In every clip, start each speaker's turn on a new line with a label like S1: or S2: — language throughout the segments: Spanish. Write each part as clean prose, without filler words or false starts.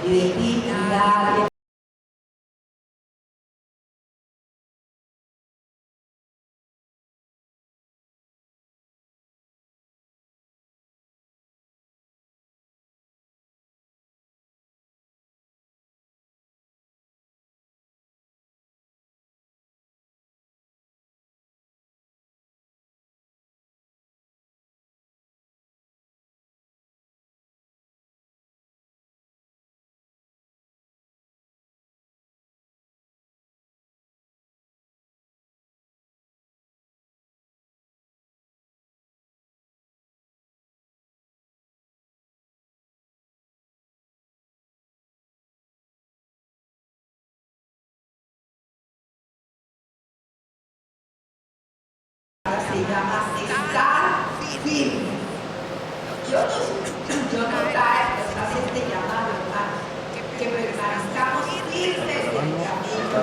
S1: y de ti nadie. Se llama estar firme. Yo no traigo este llamado, hermano, que permanezcamos firmes en el camino.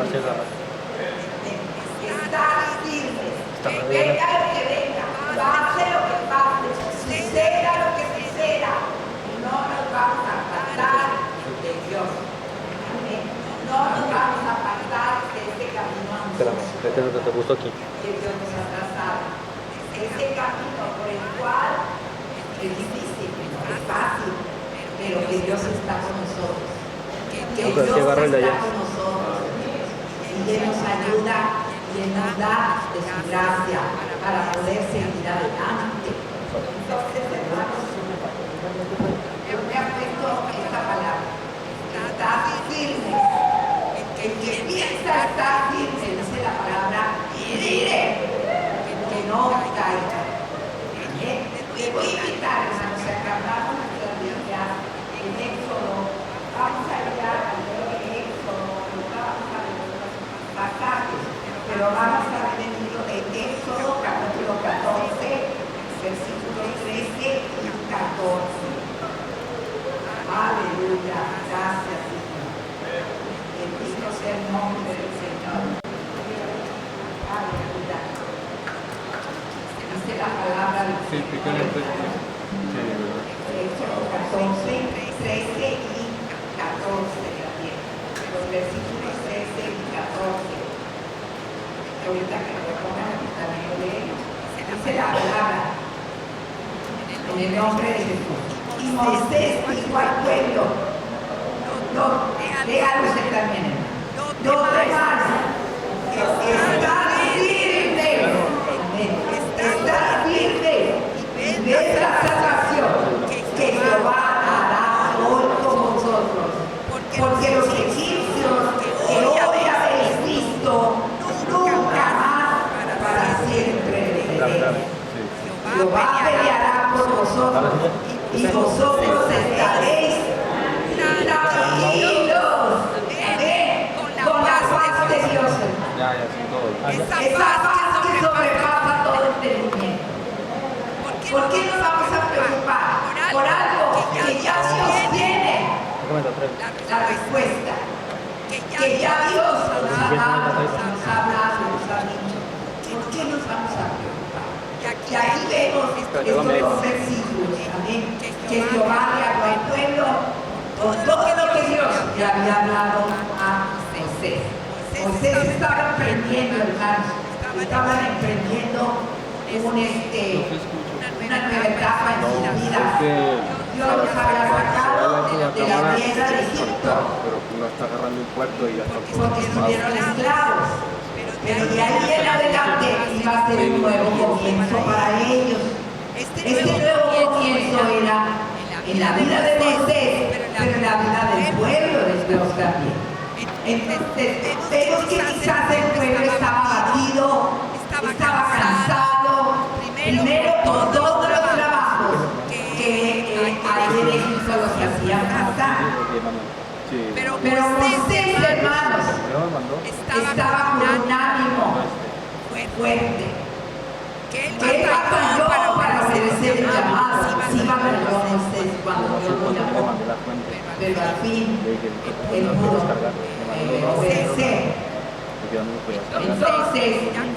S1: Estar firmes. Venga lo que venga, pase lo que pase, suceda lo que suceda, no nos vamos a apartar de Dios. Amén. No nos vamos a apartar de este camino a nosotros.
S2: ¿Te gustó aquí?
S1: Que Dios nos ha trazado. Ese camino por el cual es difícil, no es fácil, pero que Dios está con nosotros. Que Dios está con nosotros. Y Él nos ayuda y Él nos da de su gracia para poder seguir adelante. Entonces, hermanos, yo me ha puesto esta palabra. Estar firme. El que piensa estar firme, dice la palabra, mire. Que no caiga. Le voy a invitar, hermanos, a que abramos nuestras Biblias en Éxodo. Vamos a ir al libro de Éxodo, vamos a ver los pasajes, pero vamos a ver el libro de Éxodo, capítulo 14, versículos 13 y 14. Aleluya, gracias, Señor. Bendito sea el nombre del Señor. Aleluya. Dice la palabra del
S2: Sí, pícale el texto. Sí,
S1: Éxodo 14, 13 y 14 también. Los versículos 13 y 14. Ahorita que lo pongan también lo leemos. Dice la palabra en el nombre de Jesús. Y Moisés dijo al pueblo, no, léalo usted también, no temas, estar firme, estar firme y ver la salvación que Jehová hará hoy con vosotros, porque los egipcios que hoy habéis visto, nunca más para siempre veréis. Jehová peleará por vosotros y vosotros estaréis tranquilos. Amén. Con la paz de Dios. Esa paz que sobrepasa todo entendimiento. ¿Por qué nos vamos a preocupar? Por algo que ya Dios tiene la respuesta. Que ya Dios nos ha dado, nos ha hablado, nos ha dicho. ¿Por qué nos vamos a preocupar? Y aquí vemos estos dos versículos, amén, que Jehová le habló al pueblo con todo lo que Dios le había hablado a Moisés. Moisés estaba emprendiendo, hermanos, estaban emprendiendo una nueva etapa en su vida. Dios los había sacado de la tierra de Egipto, porque estuvieron esclavos. Pero de ahí en adelante iba a ser un nuevo comienzo para ellos. Este nuevo comienzo era en la vida de Moisés, pero en la vida del pueblo de Dios también. Entonces, vemos que quizás el pueblo estaba abatido, estaba cansado, primero por todos los trabajos que ahí en Egipto los hacían pasar. Pero Moisés, hermanos, estaba con un ánimo fuerte. Que él batalló para obedecer el llamado. Sí batalló Moisés cuando Dios lo llamó, pero al fin él pudo obedecer. Entonces,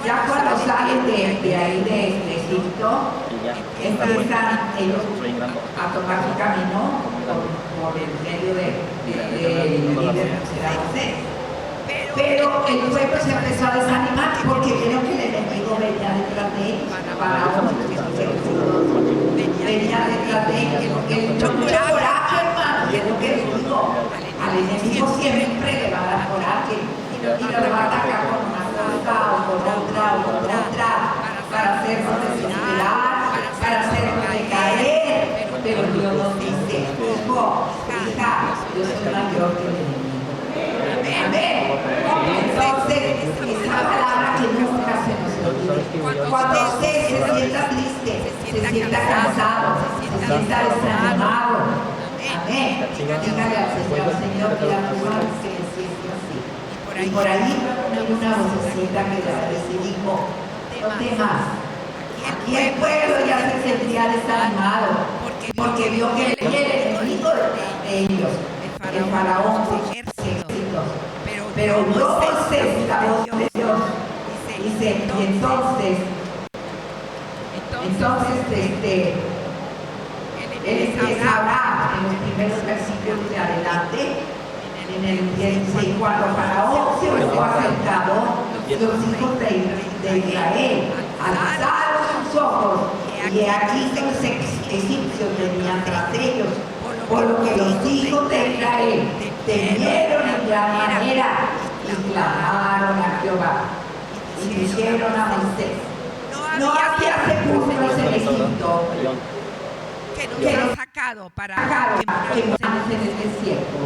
S1: ya cuando salen de ahí de Egipto, empiezan ellos a tomar su camino por el medio de líder era Moisés. Pero el pueblo se empezó a desanimar porque vieron que el enemigo venía detrás de ellos. Faraón, venía detrás de ellos. Porque mucho coraje, hermano, y es lo que les digo. Al enemigo siempre le va a dar coraje y lo va a atacar con una cosa o con otra, para hacernos desesperar, para hacernos decaer. Pero Dios nos dice, hijo, hija, yo soy mayor que el enemigo. Amén. Entonces, esa palabra que nunca se nos olvide. Cuando usted se sienta triste, se sienta cansado, se sienta desanimado, amén. Dígale al Señor, mira tu mano que me siento así. Y por ahí una vocecita que le dijo, no temas. Aquí el pueblo ya se sentía desanimado, porque vio que el enemigo de ellos, el faraón, ejércitos. Pero Moisés, la voz de Dios, dice, y entonces él empieza a hablar en los primeros versículos de adelante, en el 16, cuando Faraón se hubo acercado, los hijos de Israel alzaron sus ojos, y he aquí que los egipcios venían tras ellos, por lo que los hijos de Israel temieron en gran manera y clamaron a Jehová y dijeron a Moisés, no había sepulcros en Egipto que nos sacado para quemarnos en el desierto.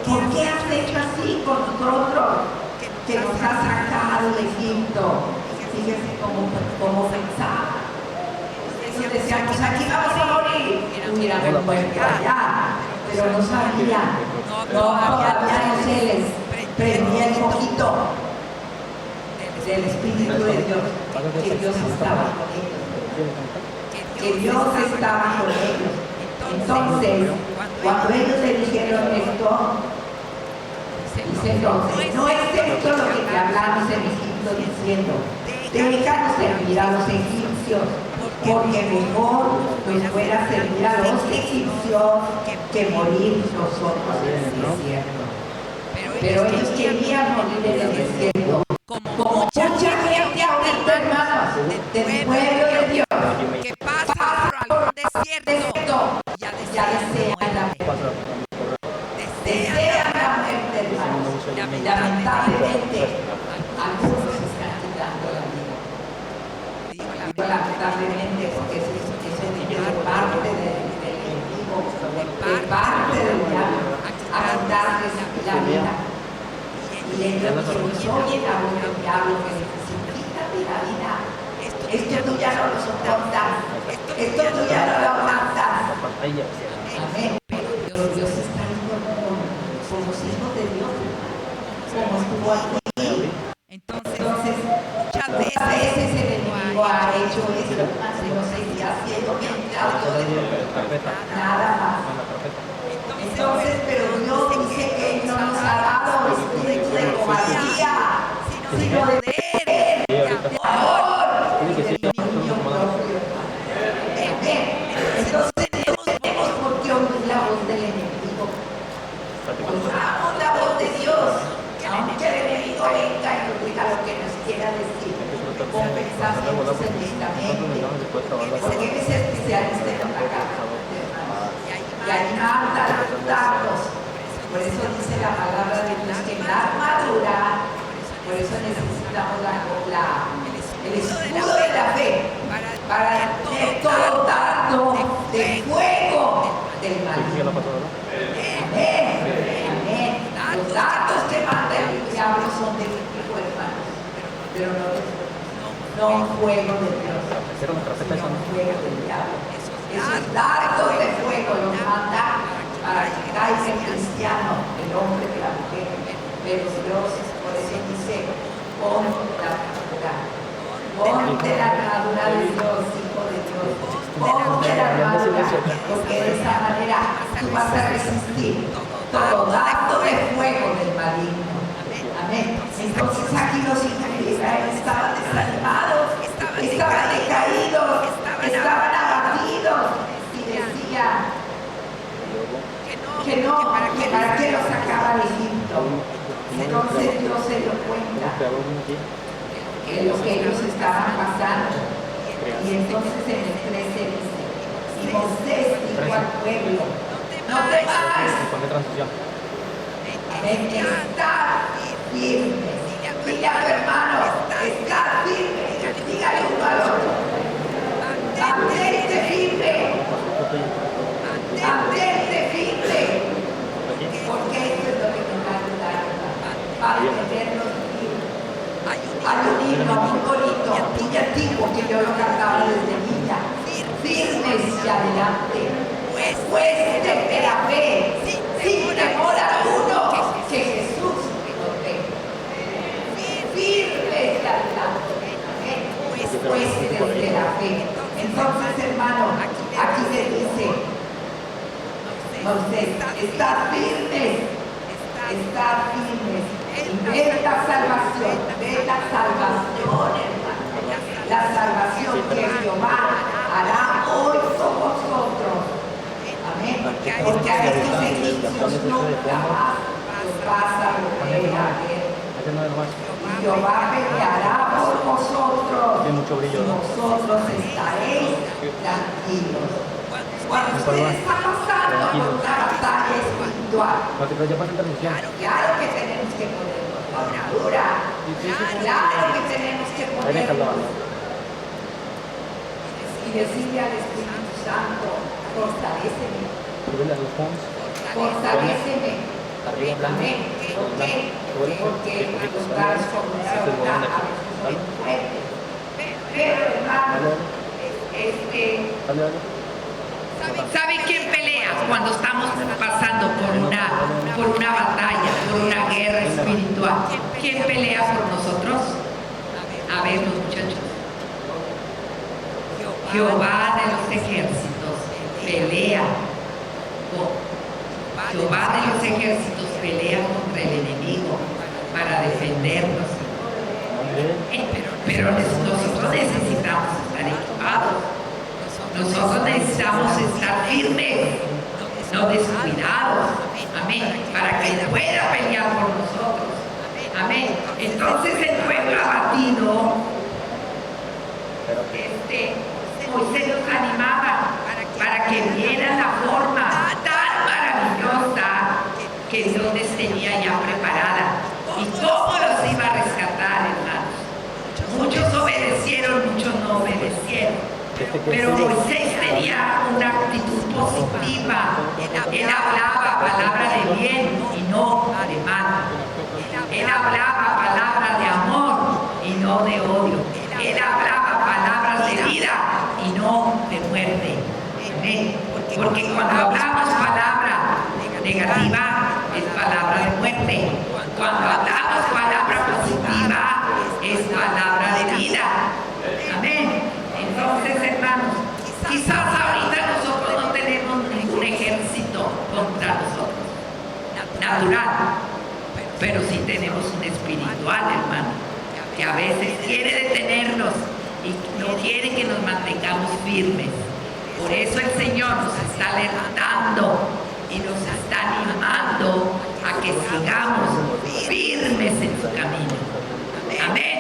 S1: ¿Por qué has hecho así con nosotros que nos has sacado de Egipto? Fíjense cómo pensaba. Ellos decían, pues aquí vamos a morir. Hubiéramos muerto allá, pero no sabían. Todavía no se les prendía el poquito del Espíritu de Dios, que Dios estaba con ellos. Que Dios estaba con ellos. Entonces, cuando ellos le dijeron esto, dice entonces, no es esto lo que te hablamos en Egipto diciendo, déjanos servir a los egipcios, porque mejor nos fuera servir a los egipcios que morir nosotros en el desierto. Pero ellos querían morir en el desierto. Como mucha gente ahorita, hermanos, del pueblo de Dios, que pasa por algún desierto, ya desean la muerte. Desean la muerte, hermanos. Lamentablemente, algunos están quitando la vida. Digo lamentablemente porque eso es parte del enemigo, de parte del diablo, a quitarles la vida. Y ellos oyen la voz del diablo que dice, quítate la vida. Esto tú ya no lo soportas. Esto tú ya no lo aguantas. Amén. Pero Dios está ahí con los hijos de Dios, como estuvo aquí. Entonces, muchas veces el enemigo ha hecho esto, hace no sé si haciendo nada más. Entonces, pero Dios dice que Él no nos ha dado espíritu de cobardía, sino de amor y de dominio propio. Entonces, tenemos por qué oír la voz del enemigo. Oigamos la voz de Dios, aunque el enemigo venga y nos diga lo que nos quiera decir. Compensamos específicamente, porque Él es especialista en atacar. Y hay mata los dardos. Por eso dice la palabra de Dios que en la armadura, por eso necesitamos el escudo de la fe para tener todo dardo de fuego del maligno. Amén. Amén. Los dardos que manda el diablo son de fuego, hermanos, pero no un fuego de Dios, sino un fuego del diablo. Esos dardos de fuego los manda para que caiga el cristiano, el hombre de la mujer. Pero Dios, por eso dice, ponte la armadura de Dios, hijo de Dios. Ponte la armadura, porque de esa manera tú vas a resistir todo dardo de fuego del maligno. Amén. Entonces aquí los hijos de Israel estaban desanimados, estaban decaídos, estaban abatidos y decían que para qué los sacaba de Egipto. Entonces Dios se dio cuenta de lo que ellos estaban pasando. Y entonces en el 13 dice, y Moisés dijo al pueblo, no temáis. Estad firmes. Dile a tu hermano, estad firme. Dígale uno al otro. Mantente firme. Mantente firme. Porque eso es lo que nos va a ayudar para mantenernos firmes. Hay un himno muy bonito, muy antiguo, que yo lo cantaba desde niña. Firmes y adelante. Pues de la fe, sin temor alguno, que Jesús me protege. Firmes y adelante. Pues desde la fe. Entonces, hermano, aquí se dice, Moisés, estad firmes. Y ve la salvación, hermano. La salvación que Jehová hará hoy con vosotros. Amén. Porque a estos egipcios nunca más los vas a volver a ver. Y Jehová peleará por vosotros. Y vosotros estaréis tranquilos. Cuando usted está pasando por una batalla espiritual, claro que tenemos que ponernos la armadura. Claro que tenemos que ponernos y decirle al Espíritu Santo, fortaléceme. Amén. ¿Por qué? Porque los brazos comenzaron a veces fuertes. Pero hermano, ¿sabe quién pelea cuando estamos pasando por una batalla, por una guerra espiritual? ¿Quién pelea por nosotros? A ver, los muchachos. Jehová de los ejércitos pelea. Jehová de los ejércitos pelea contra el enemigo para defendernos. Pero nosotros necesitamos estar equipados. Nosotros necesitamos estar firmes, no descuidados. Amén. Para que Él pueda pelear por nosotros. Amén. Entonces el pueblo abatido, Moisés los animaba para que vieran la forma tan maravillosa que Dios les tenía ya preparada y cómo los iba a rescatar, hermanos. Muchos obedecieron, muchos no obedecieron. Pero Moisés tenía una actitud positiva. Él hablaba palabra de bien y no de mal. Él hablaba palabras de amor y no de odio. Él hablaba palabras de vida y no de muerte. Amén. Porque cuando hablamos palabra negativa es palabra de muerte. Cuando hablamos palabra positiva es palabra de vida. Amén. Entonces, hermanos, quizás ahorita nosotros no tenemos ningún ejército contra nosotros, natural, pero sí tenemos un espiritual, hermano, que a veces quiere detenernos y no quiere que nos mantengamos firmes. Por eso el Señor nos está alertando y nos está animando a que sigamos firmes en su camino. Amén.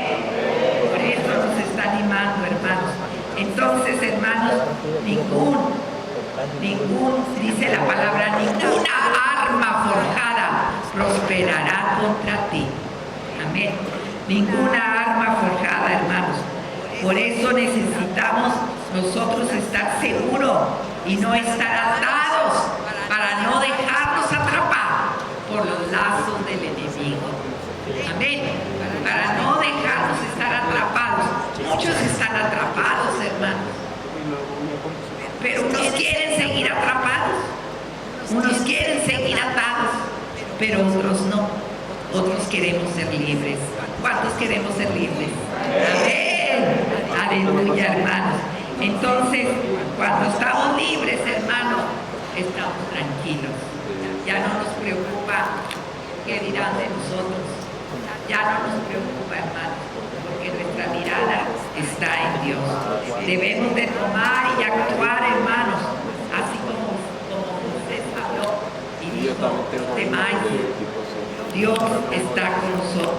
S1: Por eso nos está animando, hermanos. Entonces, hermanos, dice la palabra, ninguna arma forjada prosperará contra ti. Amén. Ninguna arma forjada, hermanos. Por eso necesitamos nosotros estar seguros y no estar atados para no dejarnos atrapar por los lazos del enemigo. Amén. Para no dejarnos estar atrapados. Muchos están atrapados, hermanos. Pero unos quieren seguir atrapados. Unos quieren seguir atados. Pero otros no. Otros queremos ser libres. ¿Cuántos queremos ser libres? Amén. Aleluya, hermanos. Entonces, cuando estamos libres, hermanos, estamos tranquilos. Ya no nos preocupa qué dirán de nosotros. Ya no nos preocupa, hermanos, porque nuestra mirada está en Dios. Debemos de tomar y actuar, hermanos, así como Moisés habló y dijo, temáis, Dios está con nosotros.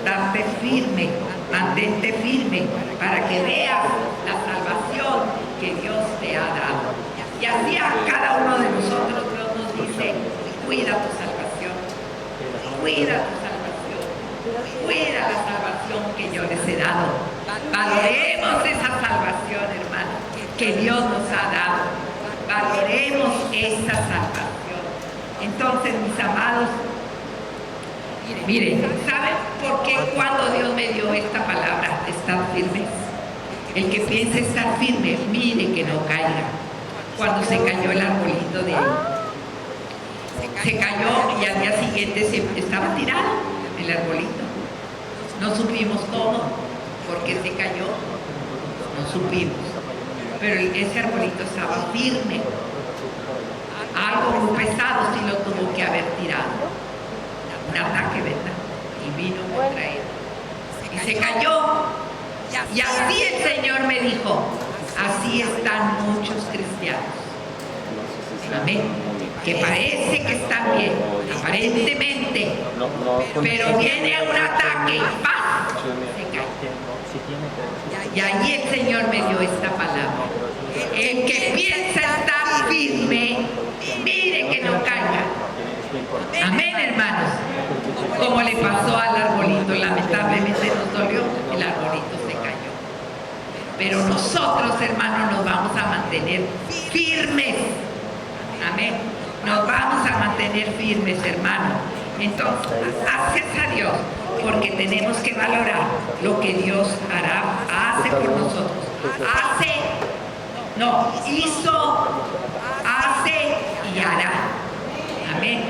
S1: Date firme, mantente firme para que veas la salvación que Dios te ha dado. Y así a cada uno de nosotros Dios nos dice, cuida tu salvación, cuida tu salvación, cuida la salvación que yo les he dado. Valoremos esa salvación, hermano, que Dios nos ha dado. Valoremos esa salvación. Entonces, mis amados, miren, ¿saben por qué cuando Dios me dio esta palabra, estar firmes? El que piensa estar firme, mire que no caiga. Cuando se cayó el arbolito de él, se cayó y al día siguiente estaba tirado el arbolito. No supimos cómo, porque se cayó, no supimos. Pero ese arbolito estaba firme. Algo muy pesado sí lo tuvo que haber tirado. Un ataque, ¿verdad? Y vino contra él. Y se cayó. Y así el Señor me dijo, así están muchos cristianos. Amén. Que parece que están bien, aparentemente, pero viene un ataque y ¡pam! Se cae. Y ahí el Señor me dio esta palabra. El que piensa estar firme, mire que no caiga. Amén, hermanos. Como le pasó al arbolito, lamentablemente nos dolió, el arbolito se cayó. Pero nosotros, hermanos, nos vamos a mantener firmes. Amén. Nos vamos a mantener firmes, hermano. Entonces, gracias a Dios, porque tenemos que valorar lo que Dios hace por nosotros. Hizo, hace y hará. Amén.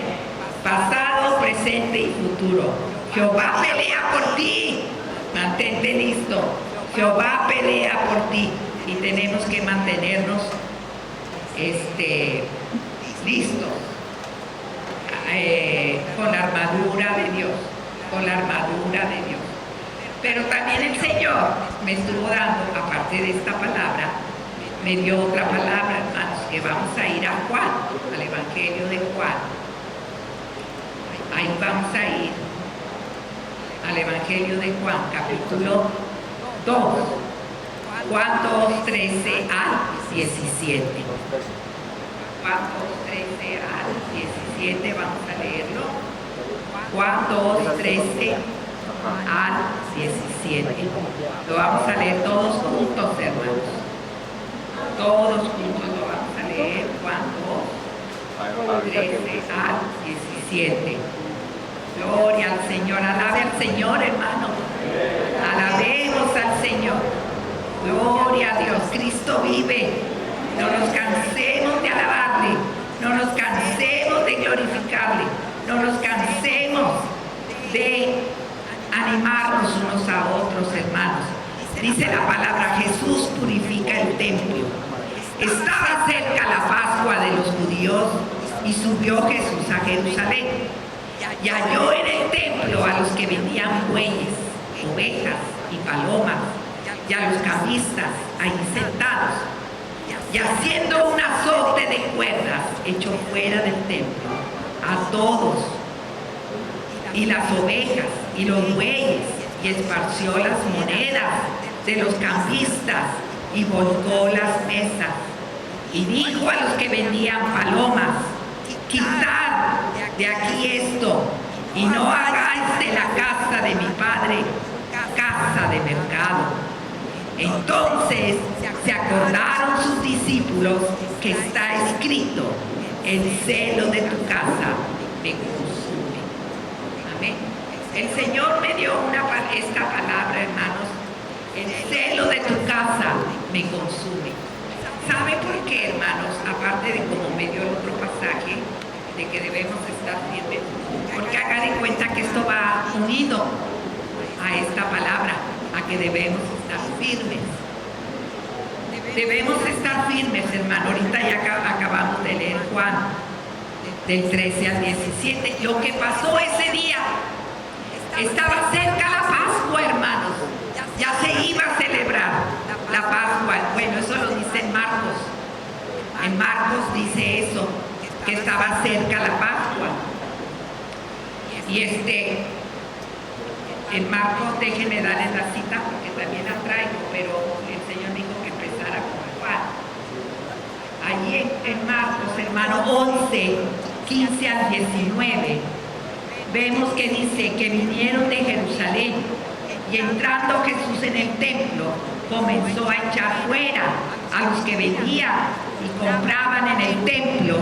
S1: Pasado, presente y futuro. Jehová pelea por ti. Mantente listo. Jehová pelea por ti. Y tenemos que mantenernos listos, con la armadura de Dios, con la armadura de Dios. Pero también el Señor me estuvo dando, aparte de esta palabra, me dio otra palabra, hermanos, que vamos a ir a Juan, al Evangelio de Juan. Ahí vamos a ir al Evangelio de Juan, capítulo 2. Juan 2, 13 al 17. Juan 2, 13 al 17, vamos a leerlo. Juan 2, 13 al 17. Lo vamos a leer todos juntos, hermanos. Todos juntos lo vamos a leer. Juan 2, 13 al 17. Gloria al Señor. Alabe al Señor, hermano. Alabemos al Señor. Gloria a Dios. Cristo vive. No nos cansemos de alabarle, no nos cansemos de glorificarle, no nos cansemos de animarnos unos a otros, hermanos. Dice la palabra, Jesús purifica el templo. Estaba cerca la Pascua de los judíos y subió Jesús a Jerusalén. Y halló en el templo a los que vendían bueyes, ovejas y palomas, y a los cambistas ahí sentados. Y haciendo un azote de cuerdas, echó fuera del templo a todos, y las ovejas y los bueyes, y esparció las monedas de los cambistas, y volcó las mesas. Y dijo a los que vendían palomas, quitad de aquí esto, y no hagáis de la casa de mi padre casa de mercado. Entonces se acordaron sus discípulos que está escrito, el celo de tu casa me consume. Amén. El Señor me dio esta palabra, hermanos, el celo de tu casa me consume. ¿Sabe por qué, hermanos? Aparte de como me dio el otro pasaje, de que debemos estar firmes, porque hagan en cuenta que esto va unido a esta palabra, a que debemos estar firmes. Debemos estar firmes, hermano. Ahorita ya acabamos de leer Juan, del 13 al 17. Lo que pasó ese día, estaba cerca la Pascua, hermanos. Ya se iba a celebrar la Pascua. Bueno, eso lo dice en Marcos. En Marcos dice eso, que estaba cerca la Pascua.
S3: Y en Marcos, déjenme darles la cita porque también la traigo, pero el Señor dijo que empezara con Juan. Allí en Marcos, hermano, 11, 15 al 19, vemos que dice que vinieron de Jerusalén y entrando Jesús en el templo, comenzó a echar fuera a los que vendían y compraban en el templo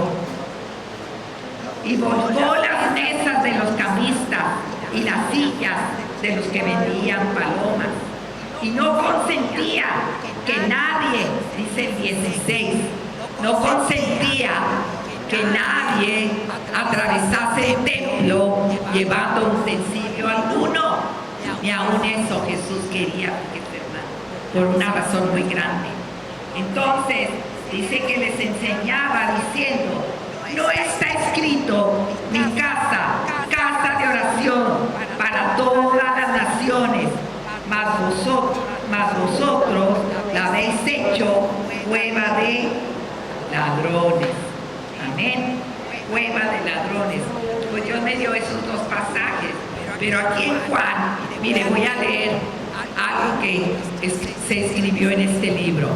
S3: y volcó las mesas de los cambistas y las sillas de los que vendían palomas. Y no consentía que nadie, dice el 16, no consentía que nadie atravesase el templo llevando utensilio alguno. Ni aún eso Jesús quería, por una razón muy grande. Entonces, dice que les enseñaba diciendo: no está escrito mi casa, casa de oración para todas las naciones, mas vosotros la habéis hecho cueva de ladrones. Amén. Cueva de ladrones. Pues Dios me dio esos dos pasajes. Pero aquí en Juan, mire, voy a leer algo que se escribió en este libro.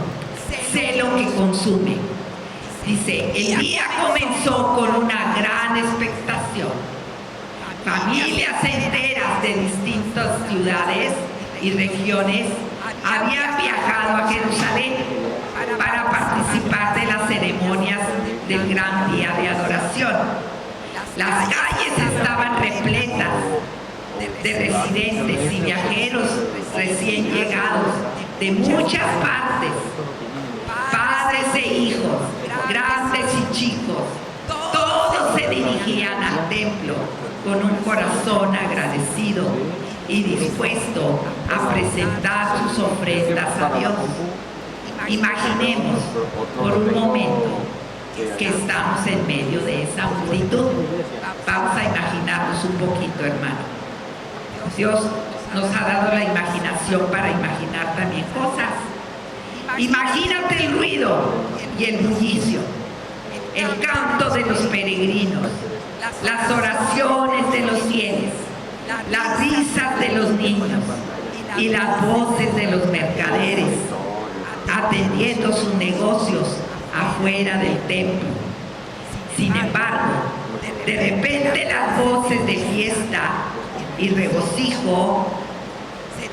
S3: Sé lo que consume. Dice: el día comenzó con una gran expectación. Familias enteras de distintas ciudades y regiones habían viajado a Jerusalén para participar de las ceremonias del gran día de adoración. Las calles estaban repletas de residentes y viajeros recién llegados de muchas partes, padres e hijos, grandes y chicos. Todos se dirigían al templo con un corazón agradecido y dispuesto a presentar sus ofrendas a Dios. Imaginemos por un momento que estamos en medio de esa multitud. Vamos a imaginarnos un poquito, hermano. Dios nos ha dado la imaginación para imaginar también cosas. Imagínate el ruido y el bullicio, el canto de los peregrinos, las oraciones de los fieles, las risas de los niños y las voces de los mercaderes atendiendo sus negocios afuera del templo. Sin embargo, de repente las voces de fiesta y regocijo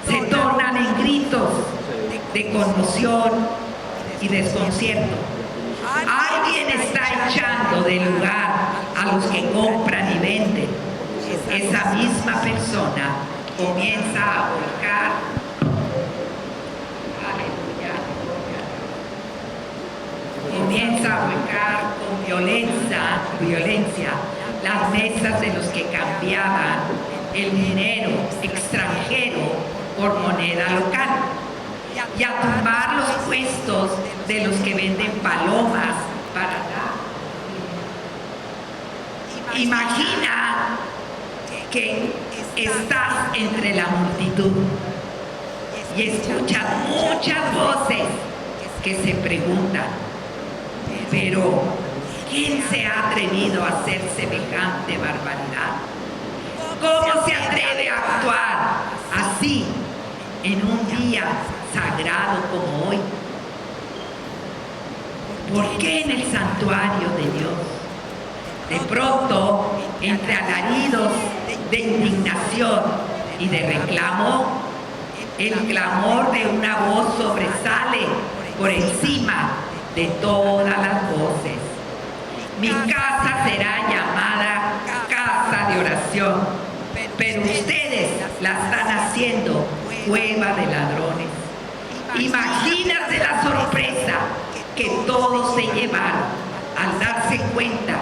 S3: se tornan en gritos de conmoción y desconcierto. Alguien está echando de lugar a los que compran y venden. Esa misma persona comienza a volcar, comienza a volcar con violencia las mesas de los que cambiaban el dinero extranjero por moneda local y a tumbar los puestos de los que venden palomas para dar. Imagina que estás entre la multitud y escuchas muchas voces que se preguntan: pero ¿quién se ha atrevido a hacer semejante barbaridad? ¿Cómo se atreve a actuar así en un día sagrado como hoy? ¿Por qué en el santuario de Dios? De pronto, entre alaridos de indignación y de reclamo, el clamor de una voz sobresale por encima de todas las voces: mi casa será llamada casa de oración, pero ustedes la están haciendo cueva de ladrones. Imagínate la sorpresa que todos se llevaron al darse cuenta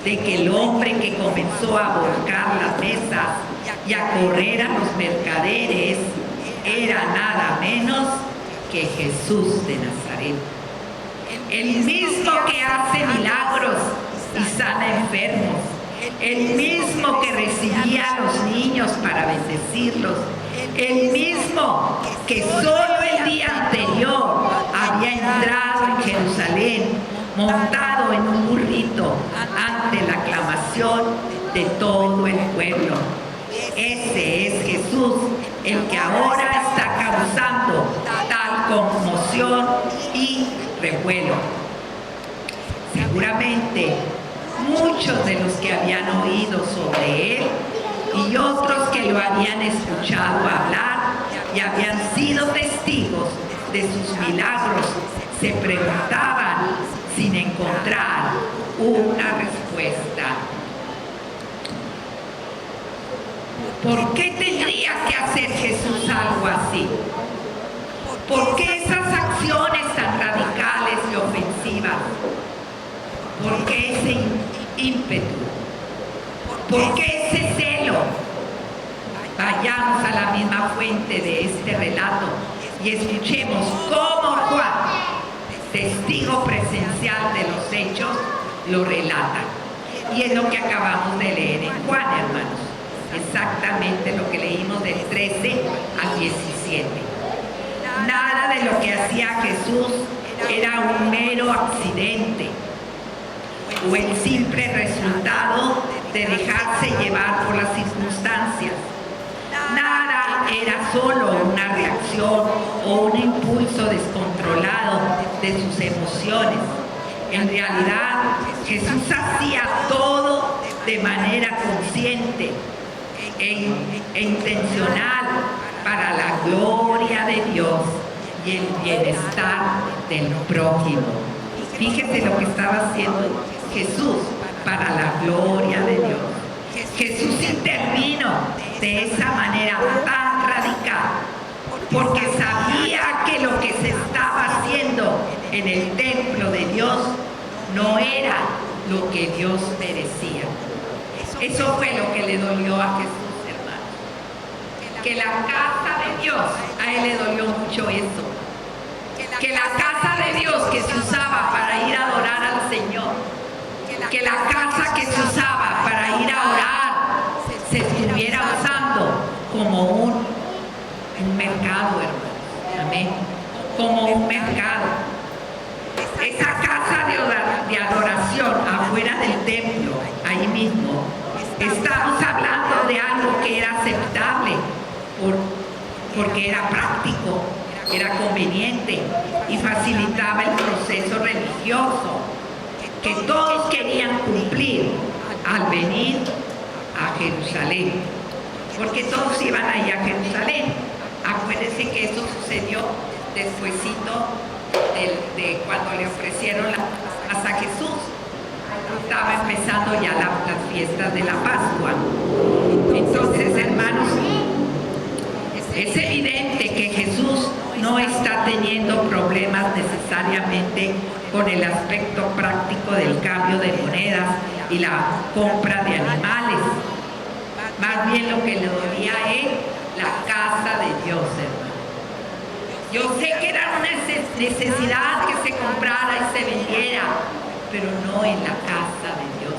S3: de que el hombre que comenzó a volcar las mesas y a correr a los mercaderes era nada menos que Jesús de Nazaret, el mismo que hace milagros y sana enfermos, el mismo que recibía a los niños para bendecirlos, el mismo que solo el día anterior había entrado en Jerusalén montado en un burrito ante la aclamación de todo el pueblo. Ese es Jesús, el que ahora está causando tal conmoción y revuelo. Seguramente muchos de los que habían oído sobre él y otros que lo habían escuchado hablar y habían sido testigos de sus milagros se preguntaban sin encontrar una respuesta. ¿Por qué tendría que hacer Jesús algo así? ¿Por qué esas acciones tan radicales y ofensivas? ¿Por qué ese ímpetu? ¿Por qué ese celo? Vayamos a la misma fuente de este relato y escuchemos cómo Juan, testigo presencial de los hechos, lo relata. Y es lo que acabamos de leer en Juan, hermanos. Exactamente lo que leímos del 13 al 17. Nada de lo que hacía Jesús era un mero accidente o el simple resultado de dejarse llevar por las circunstancias. Nada era solo una reacción o un impulso descontrolado de sus emociones. En realidad, Jesús hacía todo de manera consciente e intencional para la gloria de Dios y el bienestar del prójimo. Fíjese lo que estaba haciendo Jesús para la gloria de Dios. Jesús intervino de esa manera tan radical porque sabía que lo que se estaba haciendo en el templo de Dios no era lo que Dios merecía. Eso fue lo que le dolió a Jesús, hermano. Que la casa de Dios, a él le dolió mucho eso. Que la casa de Dios que se usaba para ir a adorar al Señor, que la casa que se usaba para ir a orar, se estuviera usando como un mercado, hermano. Amén. Como un mercado. Esa casa de adoración afuera del templo, ahí mismo, estamos hablando de algo que era aceptable porque era práctico, era conveniente y facilitaba el proceso religioso que todos querían cumplir al venir a Jerusalén, porque todos iban allá a Jerusalén. Acuérdense que eso sucedió despuesito de cuando le ofrecieron a Jesús. Estaba empezando ya las fiestas de la Pascua. Entonces, hermanos, es evidente que Jesús no está teniendo problemas necesariamente con el aspecto práctico del cambio de monedas y la compra de animales. Más bien lo que le dolía a él, la casa de Dios, hermano. Yo sé que era una necesidad que se comprara y se vendiera, pero no en la casa de Dios.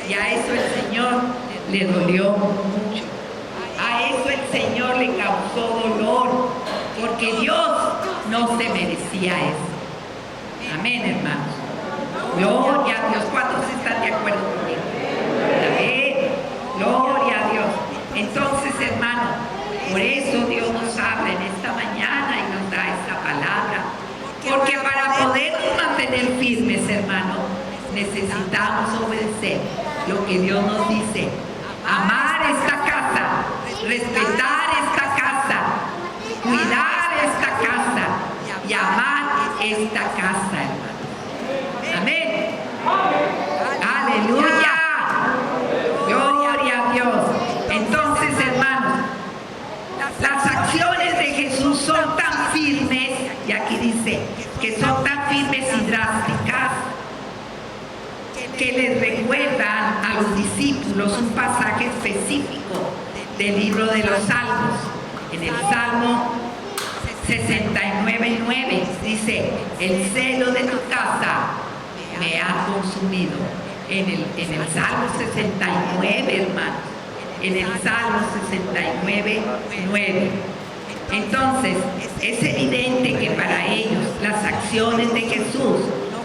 S3: Y a eso el Señor le dolió mucho. A eso el Señor le causó dolor, porque Dios no se merecía eso. Amén, hermanos. Gloria a Dios. ¿Cuántos están de acuerdo conmigo? Amén. Gloria a Dios. Entonces, hermano, por eso Dios nos habla en esta mañana y nos da esta palabra. Porque para podernos mantener firmes, hermano, necesitamos obedecer lo que Dios nos dice. Amar esta casa, respetar esta casa, cuidar esta casa y amar esta casa, hermano. Amén. Aleluya. Gloria a Dios. Entonces, hermanos, las acciones de Jesús son tan firmes, y aquí dice que son tan firmes y drásticas, que les recuerdan a los discípulos un pasaje específico del libro de los Salmos. En el Salmo 69:9 dice: el celo de tu casa me ha consumido. En el Salmo 69, hermanos, en el Salmo 69:9. Entonces, es evidente que para ellos las acciones de Jesús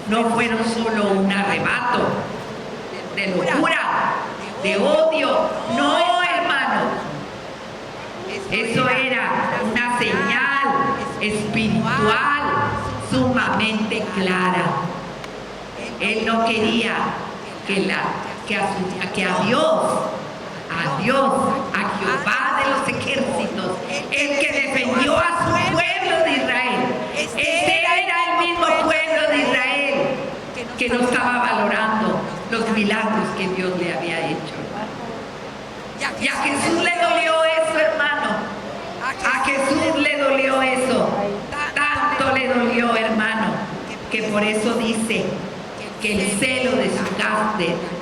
S3: no fueron solo un arrebato de locura, de odio. No, hermano. Eso era una señal espiritual sumamente clara. Él no quería que a Dios, a Jehová de los ejércitos, el que defendió a su pueblo de Israel. Ese era el mismo pueblo de Israel que no estaba valorando los milagros que Dios le había hecho. Y a Jesús le dolió eso, hermano. A Jesús le dolió eso. Tanto le dolió, hermano, que por eso dice que el celo de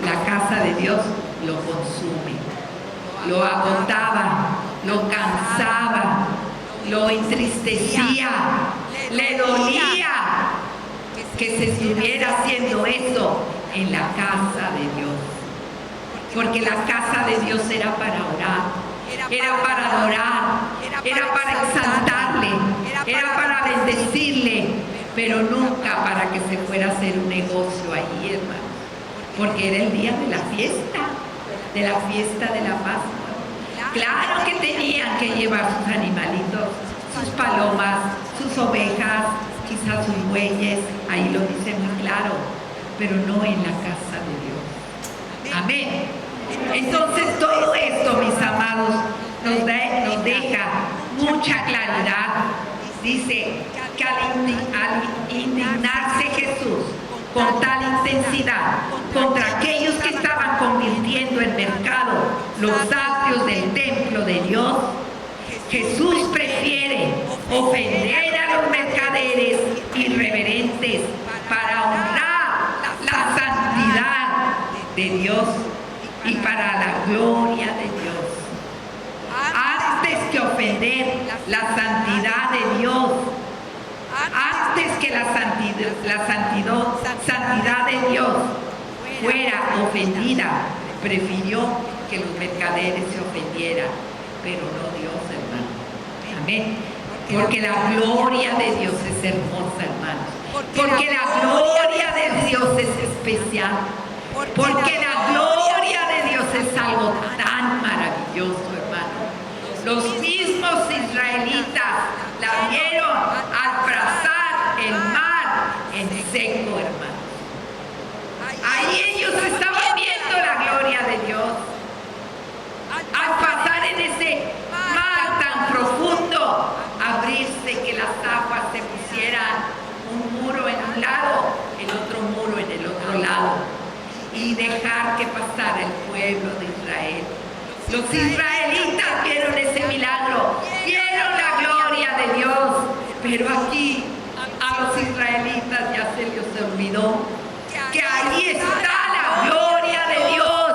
S3: la casa de Dios lo consume, lo agotaba, lo cansaba, lo entristecía, le dolía que se estuviera haciendo eso en la casa de Dios. Porque la casa de Dios era para orar, era para adorar, era para exaltarle, era para bendecirle, pero nunca para que se fuera a hacer un negocio allí, hermano. Porque era el día de la fiesta de la Pascua. Claro que tenían que llevar sus animalitos, sus palomas, sus ovejas, quizás sus bueyes, ahí lo dice muy claro, pero no en la casa de Dios. Amén. Entonces todo esto, mis amados, nos deja mucha claridad. Dice que al indignarse Jesús con tal intensidad contra aquellos que estaban convirtiendo en mercado los atrios del templo de Dios, Jesús prefiere ofender a los mercaderes irreverentes para honrar la santidad de Dios y para la gloria de Dios. Antes que ofender la santidad de Dios, antes que la santidad de Dios fuera ofendida, prefirió que los mercaderes se ofendieran, pero no Dios, hermano. Amén. Porque la gloria de Dios es hermosa, hermanos. Porque la gloria de Dios es especial. Porque la gloria de Dios es algo tan maravilloso, hermano. Los mismos israelitas la vieron al trazar el mar en seco, hermano. Ahí ellos estaban viendo la gloria de Dios. Al pasar en ese mar tan profundo, abrirse, que las aguas se pusieran un muro en un lado, el otro muro en el otro lado, y dejar que pasara el pueblo de Israel. Los israelitas vieron ese milagro, vieron la gloria de Dios, pero aquí a los israelitas ya se les olvidó que ahí está la gloria de Dios.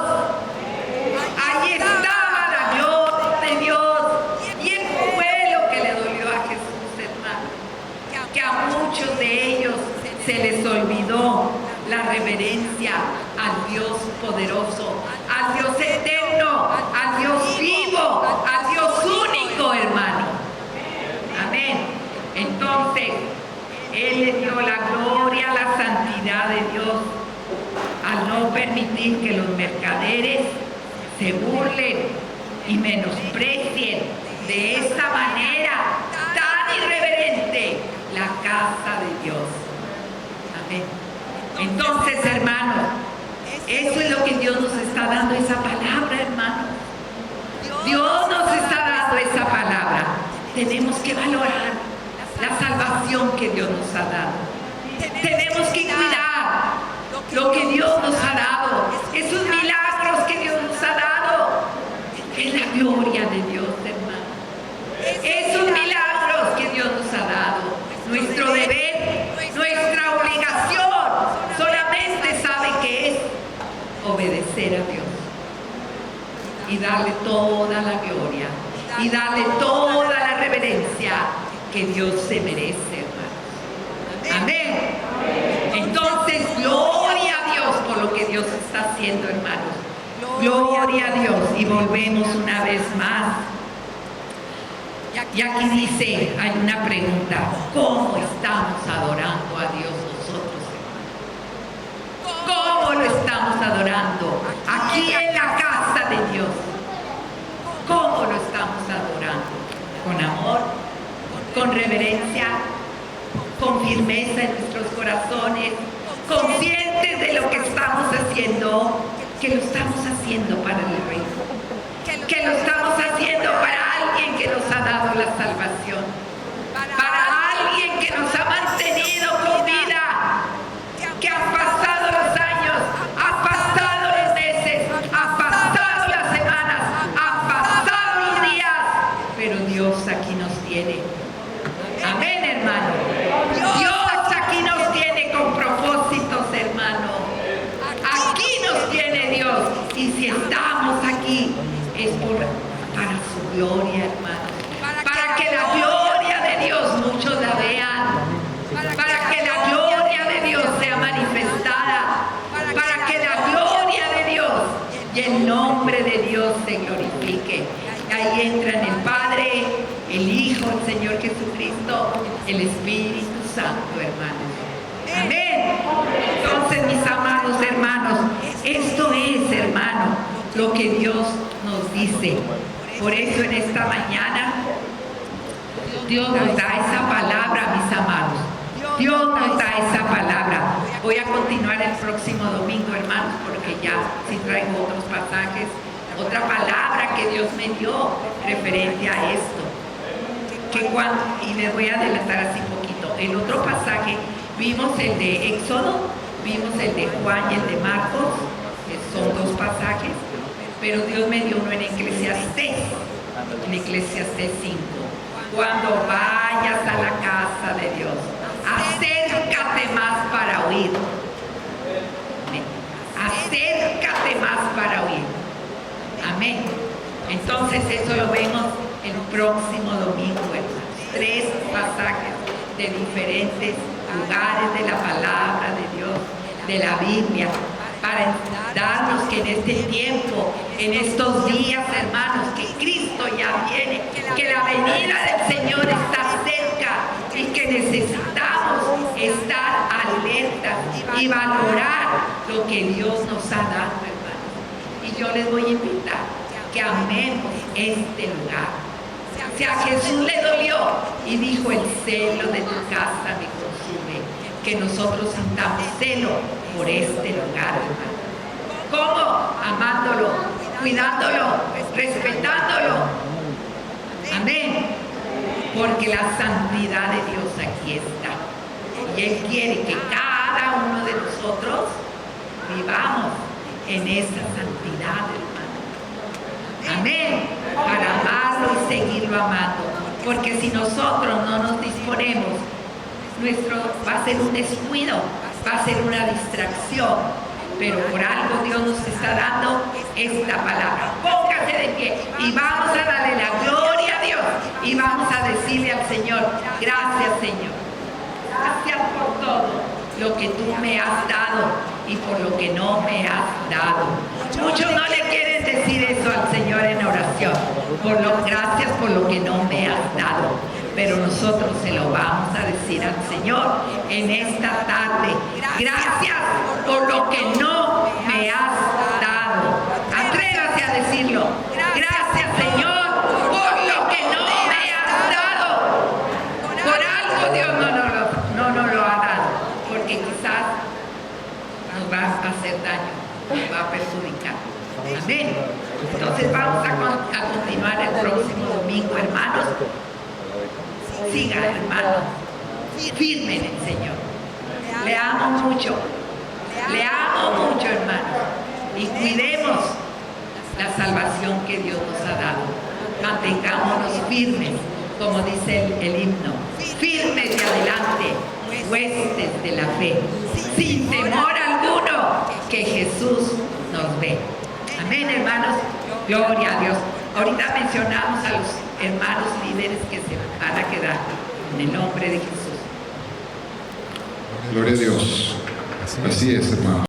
S3: Allí estaba la gloria de Dios. Y eso fue lo que le dolió a Jesús, hermano. Que a muchos de ellos se les olvidó la reverencia al Dios poderoso, al Dios eterno, al Dios vivo, al Dios único, hermano. Amén. Entonces, Él le dio la gloria, la santidad de Dios, al no permitir que los mercaderes se burlen y menosprecien de esta manera tan irreverente la casa de Dios. Amén. Entonces, hermano, eso es lo que Dios nos está dando, esa palabra, hermano. Dios nos está dando esa palabra. Tenemos que valorar la salvación que Dios nos ha dado. Tenemos que cuidar lo que Dios nos ha dado, esos milagros que Dios nos ha dado. Es la gloria de Dios, hermano. Esos milagros que Dios nos ha dado, nuestro deber, nuestra obligación, solamente sabe que es obedecer a Dios y darle toda la gloria y darle toda la reverencia que Dios se merece, hermanos. Amén. Entonces, gloria a Dios por lo que Dios está haciendo, hermanos. Gloria a Dios. Y volvemos una vez más. Y aquí dice, hay una pregunta: ¿cómo estamos adorando a Dios nosotros, hermanos? ¿Cómo lo estamos adorando? Aquí en la casa de Dios. ¿Cómo lo estamos adorando? Con amor, con reverencia, con firmeza en nuestros corazones, conscientes de lo que estamos haciendo, que lo estamos haciendo para el reino, que lo estamos haciendo para alguien que nos ha dado la salvación, para alguien que nos ha mantenido con vida, que han pasado los años, han pasado los meses, han pasado las semanas, han pasado los días, pero Dios aquí nos tiene. Amén, hermano. Dios aquí nos tiene con propósitos, hermano. Aquí nos tiene Dios. Y si estamos aquí es para su gloria, hermano. Para que la gloria de Dios muchos la vean. Para que la gloria de Dios sea manifestada. Para que la gloria de Dios y el nombre de Dios se glorifique. Ahí entran el Padre, el Hijo, el Señor Jesucristo, el Espíritu Santo, hermanos. Amén. Entonces, mis amados hermanos, esto es, hermano, lo que Dios nos dice. Por eso en esta mañana Dios nos da esa palabra, mis amados. Dios nos da esa palabra. Voy a continuar el próximo domingo, hermanos, porque ya sí traigo otros pasajes, otra palabra que Dios me dio referente a esto. Y les voy a adelantar así poquito. El otro pasaje, vimos el de Éxodo, vimos el de Juan y el de Marcos, que son dos pasajes, pero Dios me dio uno en Eclesiastés 5. Cuando vayas a la casa de Dios, acércate más para oír. Acércate más para oír. Amén. Entonces eso lo vemos el próximo domingo, hermanos. 3 pasajes de diferentes lugares de la palabra de Dios, de la Biblia, para darnos que en este tiempo, en estos días, hermanos, que Cristo ya viene, que la venida del Señor está cerca y que necesitamos estar alertas y valorar lo que Dios nos ha dado, hermanos. Y yo les voy a invitar que amemos este lugar. Si a Jesús le dolió y dijo: el celo de tu casa me consume, que nosotros sintamos celo por este lugar, hermano. ¿Cómo? Amándolo, cuidándolo, respetándolo. Amén. Porque la santidad de Dios aquí está. Y Él quiere que cada uno de nosotros vivamos en esa santidad, hermano. Amén. Para amarlo y seguirlo amando. Porque si nosotros no nos disponemos, va a ser un descuido, va a ser una distracción. Pero por algo Dios nos está dando esta palabra. Póngase de pie y vamos a darle la gloria a Dios. Y vamos a decirle al Señor: gracias, Señor. Gracias por todo lo que tú me has dado y por lo que no me has dado. Muchos no le quieren decir eso al Señor en oración. Gracias por lo que no me has dado. Pero nosotros se lo vamos a decir al Señor en esta tarde. Gracias por lo que no me has dado. Atrévase a decirlo. Gracias, Señor, por lo que no me has dado. Por algo Dios no nos lo ha dado. Porque quizás nos va a hacer daño, nos va a perjudicar. Amén. Entonces vamos a continuar el próximo domingo, hermanos. Siga, hermano, firme en el Señor. Le amo mucho, hermano. Y cuidemos la salvación que Dios nos ha dado. Mantengámonos firmes, como dice el himno, firmes de adelante, huestes de la fe, sin temor alguno, que Jesús nos ve. Amén, hermanos. Gloria a Dios. Ahorita mencionamos a los hermanos líderes que se van a quedar en el nombre de Jesús.
S4: Gloria a Dios. Así es, hermano.